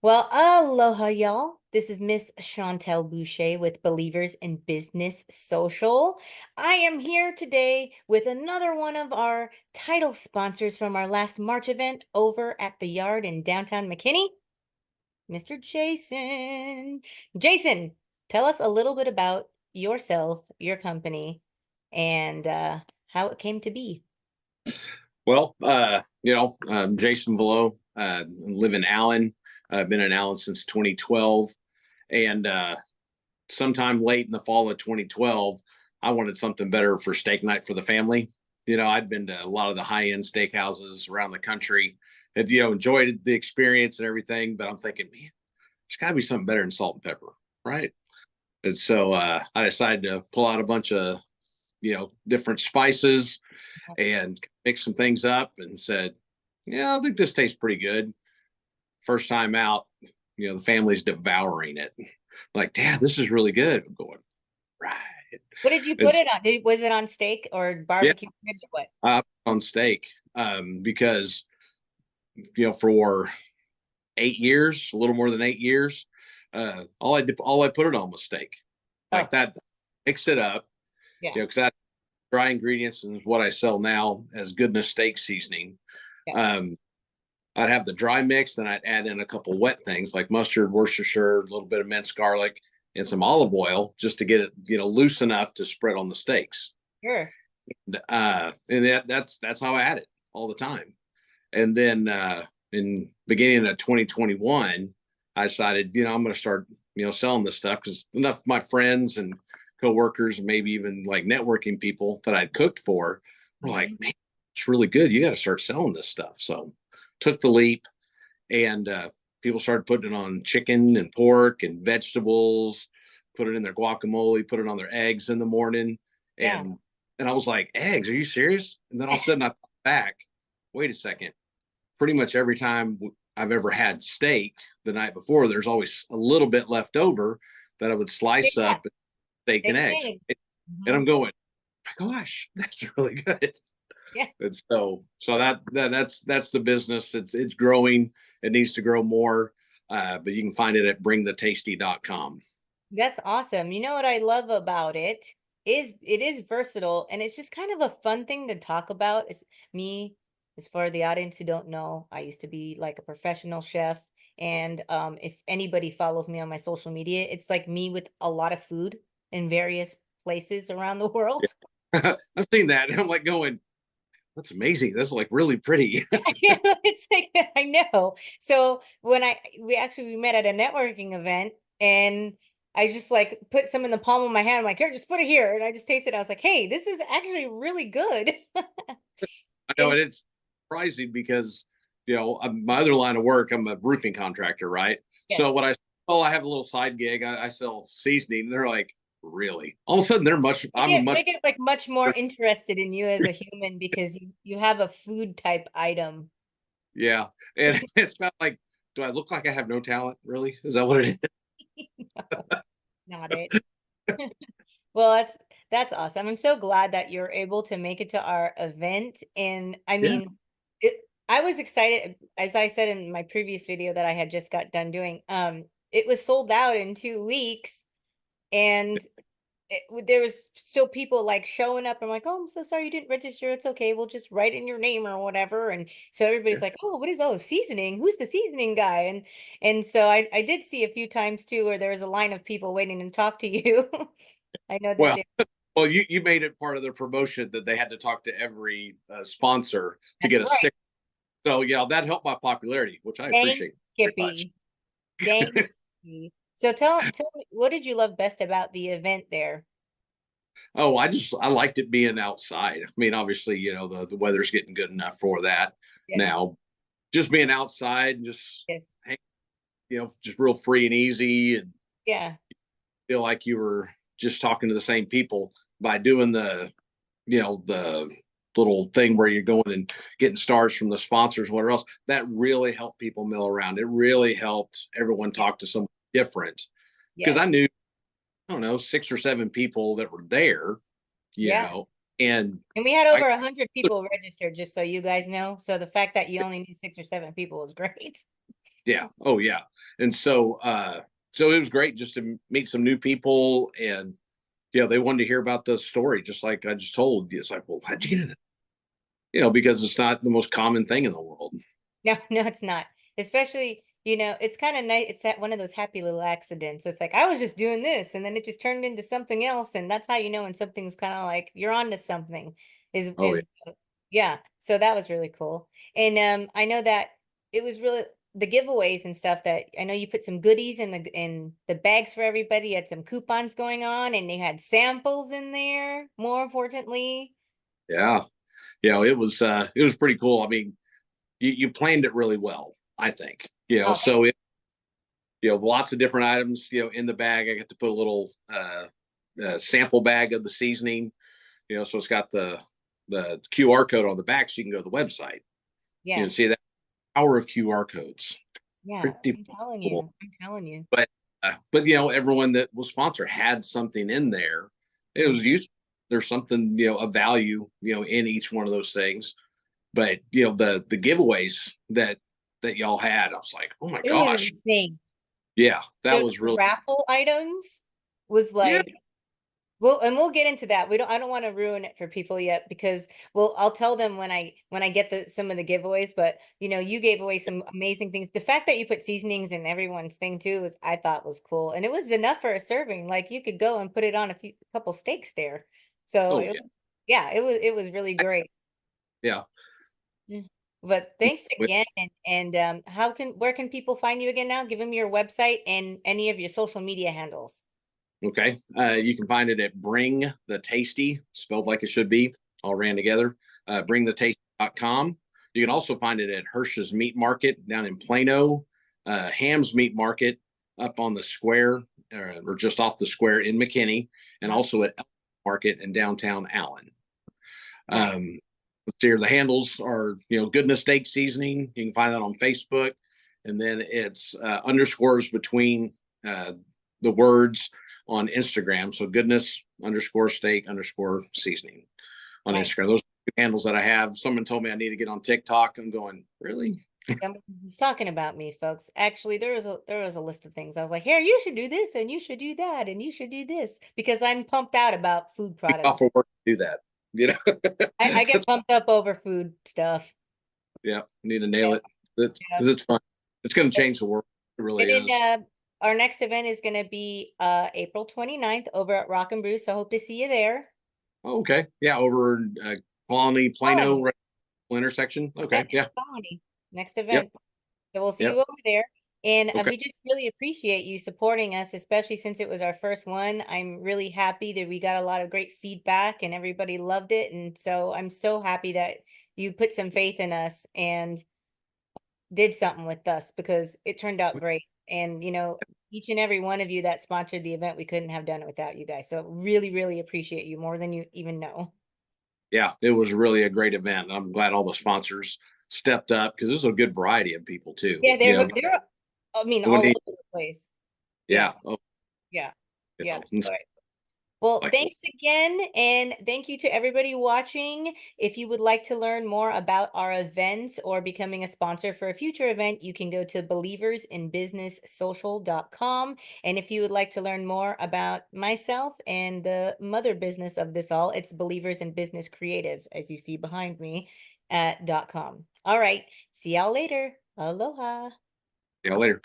Well, aloha, y'all. This is Miss Chantel Boucher with Believers in Business Social. I am here today with another one of our title sponsors from our last March event over at the Yard in downtown McKinney, Mr. Jason. Jason, tell us a little bit about yourself, your company, and how it came to be. Well, I'm Jason Below. Live in Allen. I've been in Allen since 2012. And sometime late in the fall of 2012, I wanted something better for steak night for the family. I'd been to a lot of the high end steakhouses around the country and, enjoyed the experience and everything. But I'm thinking, man, there's got to be something better than salt and pepper, right? And so I decided to pull out a bunch of, different spices and mixed some things up and said, yeah, I think this tastes pretty good. First time out, the family's devouring it. Like, Dad, this is really good. I'm going, right. What did you put It's it on? Was it on steak or yeah, barbecue ribs or what? on steak. Because for 8 years, a little more than 8 years, all I put it on was steak. Oh, Like that, mix it up, yeah, because that dry ingredients and what I sell now as goodness steak seasoning. yeah. Um, I'd have the dry mix, then I'd add in a couple wet things like mustard, Worcestershire, a little bit of minced garlic, and some olive oil just to get it, loose enough to spread on the steaks. Sure. And that's how I add it all the time. And then in beginning of 2021, I decided, I'm going to start, selling this stuff because enough of my friends and coworkers, maybe even like networking people that I'd cooked for, were like, Mhm. man, it's really good. You got to start selling this stuff. So took the leap, and people started putting it on chicken and pork and vegetables, put it in their guacamole, put it on their eggs in the morning, Yeah. and I was like, eggs? Are you serious? And then all of a sudden I thought back, wait a second. Pretty much every time I've ever had steak the night before, there's always a little bit left over that I would slice Yeah. up steak and Steak and eggs. eggs. And Mhm. I'm going, my gosh, that's really good. Yeah. And so that's the business. It's growing. It needs to grow more. But you can find it at bringthetasty.com. That's awesome. You know what I love about it is versatile and it's just kind of a fun thing to talk about. It's me, as for the audience who don't know, I used to be like a professional chef. And if anybody follows me on my social media, it's like me with a lot of food in various places around the world. Yeah. I've seen that. And I'm like going, that's amazing. That's like really pretty. Yeah, it's like I know. So when we met at a networking event and I just like put some in the palm of my hand. I'm like, here, just put it here. And I just tasted it. I was like, hey, this is actually really good. I know, And and it's surprising because my other line of work, I'm a roofing contractor, right? So yes. when I have a little side gig, I sell seasoning. And they're like, really? All of a sudden, I'm a They much get like much more interested in you as a human because you have a food type item. yeah, and it's not like, do I look like I have no talent? Really? Is that what it is? Not it. Well, that's awesome. I'm so glad that you're able to make it to our event. And I Yeah. mean, I was excited, as I said in my previous video that I had just got done doing. It was sold out in 2 weeks, and there was still people like showing up. I'm like, oh, I'm so sorry you didn't register. It's okay. We'll just write in your name or whatever. And so Yeah. everybody's like, oh, what is seasoning? Who's the seasoning guy? And so I did see a few times too where there was a line of people waiting to talk to you. I know that Well, they you made it part of their promotion that they had to talk to every sponsor to That's get a right. sticker. So that helped my popularity, which I Dang appreciate very much. Skippy. Dang Skippy. So tell me, what did you love best about the event there? Oh, I liked it being outside. I mean, obviously, the weather's getting good enough for that Yeah. now. Just being outside and just Yes. just real free and easy, and Yeah. feel like you were just talking to the same people by doing the little thing where you're going and getting stars from the sponsors, whatever else. That really helped people mill around. It really helped everyone Yeah. talk to someone different because I Yes. knew, I don't know, 6 or 7 people that were there, you Yeah. know. And And we had I, over 100 people registered, just so you guys know. So the fact that you only need 6 or 7 people is great. yeah, oh yeah. And so, so it was great just to meet some new people, and they wanted to hear about the story, just like I just told you. It's like, well, how'd you get in it? Because it's not the most common thing in the world. No, no, it's not. Especially, it's kind of nice. It's that one of those happy little accidents. It's like I was just doing this, and then it just turned into something else, and that's how you know when something's kind of like you're onto something. Is Oh yeah. is Yeah. So that was really cool, and I know that it was really the giveaways and stuff. That I know you put some goodies in the bags for everybody. You had some coupons going on, and you had samples in there. More importantly, Yeah. It was pretty cool. I mean, you planned it really well, I think. oh, So lots of different items, in the bag. I get to put a little sample bag of the seasoning, so it's got the QR code on the back so you can go to the website. yes, See that power of QR codes. yeah. Pretty I'm telling cool. you. I'm telling you. But everyone that was sponsored had something in there. It Mhm. was useful. There's something, of value, in each one of those things. But the giveaways that y'all had, I was like, oh my It was gosh. insane. Yeah, that The was really, raffle items was yeah. like, we'll get into that. I don't want to ruin it for people yet because I'll tell them when I get some of the giveaways, but you gave away some amazing things. The fact that you put seasonings in everyone's thing too I thought was cool. And it was enough for a serving. Like you could go and put it on couple steaks there. So Oh yeah. yeah, it was really great. Yeah. Mm. But thanks With- again, and where can people find you again now? Give them your website and any of your social media handles. Okay. You can find it at Bring the Tasty, spelled like it should be, all ran together. Bringthetasty.com. You can also find it at Hirsch's Meat Market down in Plano, Ham's Meat Market up on the square, or just off the square in McKinney, and Uh, also at Elk Market in downtown Allen. Nice. Let's see here. The handles are, Goodness Steak Seasoning. You can find that on Facebook. And then it's underscores between the words on Instagram. So goodness underscore steak underscore seasoning on Nice. Instagram. Those are the handles that I have. Someone told me I need to get on TikTok. I'm going, really? Someone's talking about me, folks. Actually, there was a list of things. I was like, here, you should do this, and you should do that, and you should do this because I'm pumped out about food Get products. off of work to do that. I get pumped up over food stuff. Yeah, need to nail Yeah, it. Because yeah. it's fun. It's going to change the world. It really And is. then our next event is going to be April 29th over at Rock and Brew. So I hope to see you there. Oh, okay. Yeah, over in Colony, Plano, Colony. right intersection. Yeah, Okay. in Yeah. Colony. Next Yep. event. So we'll see you Yep. over there. And Okay. we just really appreciate you supporting us, especially since it was our first one. I'm really happy that we got a lot of great feedback and everybody loved it. And so I'm so happy that you put some faith in us and did something with us because it turned out great. And, each and every one of you that sponsored the event, we couldn't have done it without you guys. So really, really appreciate you more than you even know. Yeah, it was really a great event. I'm glad all the sponsors stepped up because this is a good variety of people too. Yeah, they're I mean, When all they, over the place. Yeah, yeah, oh, yeah, yeah. it's All right. Well, like, well, thanks again, and thank you to everybody watching. If you would like to learn more about our events or becoming a sponsor for a future event, you can go to believersinbusinesssocial.com. And if you would like to learn more about myself and the mother business of this all, it's Believers in Business Creative, as you see behind me, at .com. All right. See y'all later. Aloha. yeah, later.